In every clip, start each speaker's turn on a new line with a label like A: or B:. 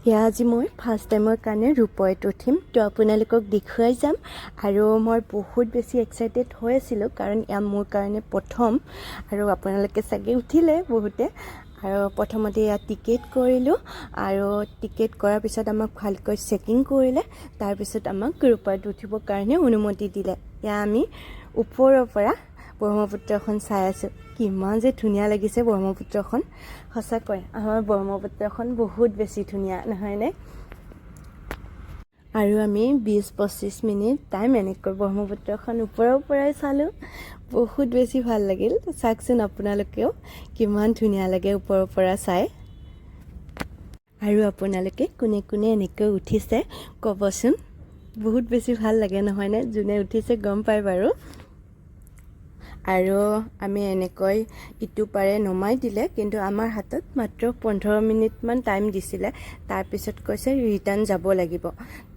A: আজি মই ফাৰ্ষ্ট টাইমৰ কাৰণে ৰোপৱেত উঠিম তো আপোনালোকক দেখুৱাই যাম আৰু মই বহুত বেছি এক্সাইটেড হৈ আছিলোঁ কাৰণ মোৰ কাৰণে প্ৰথম আৰু আপোনালোকে চাগে উঠিলে বহুতে আৰু প্ৰথমতে ইয়াত টিকেট কৰিলোঁ আৰু টিকেট কৰাৰ পিছত আমাক ভালকৈ চেকিং কৰিলে তাৰপিছত আমাক ৰোপৱেত উঠিবৰ কাৰণে অনুমতি দিলে আমি ওপৰৰ পৰা ব্ৰহ্মপুত্ৰখন চাই আছোঁ কিমান যে ধুনীয়া লাগিছে ব্ৰহ্মপুত্ৰখন সঁচাকৈ আমাৰ ব্ৰহ্মপুত্ৰখন বহুত বেছি ধুনীয়া নহয়নে আৰু আমি 20-25 মিনিট টাইম এনেকৈ ব্ৰহ্মপুত্ৰখন ওপৰৰ পৰাই চালোঁ বহুত বেছি ভাল লাগিল চাওকচোন আপোনালোকেও কিমান ধুনীয়া লাগে ওপৰৰ পৰা চাই আৰু আপোনালোকে কোনে কোনে এনেকৈ উঠিছে ক'বচোন বহুত বেছি ভাল লাগে নহয়নে যোনে উঠিছে গম পায় বাৰু আৰু আমি এনেকৈ ইটো পাৰে নমাই দিলে কিন্তু আমাৰ হাতত মাত্ৰ 15 মিনিটমান টাইম দিছিলে তাৰপিছত কৈছে ৰিটাৰ্ণ যাব লাগিব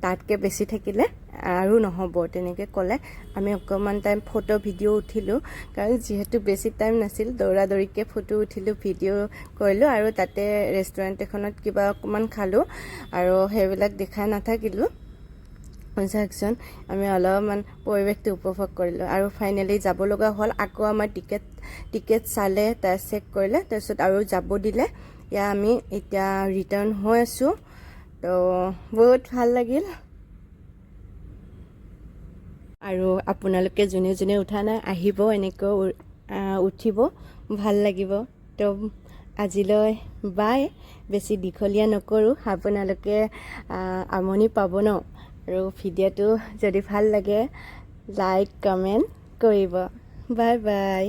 A: তাতকৈ বেছি থাকিলে আৰু নহ'ব তেনেকৈ ক'লে আমি অকণমান টাইম ফটো ভিডিঅ' উঠিলোঁ কাৰণ যিহেতু বেছি টাইম নাছিল দৌৰাদৌৰিকৈ ফটো উঠিলোঁ ভিডিঅ' কৰিলোঁ আৰু তাতে ৰেষ্টুৰেণ্ট এখনত কিবা অকণমান খালোঁ আৰু সেইবিলাক দেখাই নাথাকিলোঁ চাওকচোন আমি অলপমান পৰিৱেশটো উপভোগ কৰিলোঁ আৰু ফাইনেলি যাব লগা হ'ল আকৌ আমাৰ টিকেট চালে তাৰ চেক কৰিলে তাৰপিছত আৰু যাব দিলে আমি এতিয়া ৰিটাৰ্ণ হৈ আছোঁ তো বহুত ভাল লাগিল আৰু আপোনালোকে যোনে যোনে উঠা নাই আহিব এনেকৈ উঠিব ভাল লাগিব তো আজিলৈ বাই বেছি দীঘলীয়া নকৰোঁ আপোনালোকে আমনি পাব ন আৰু ভিডিঅ'টো যদি ভাল লাগে লাইক কমেণ্ট কৰিব বাই বাই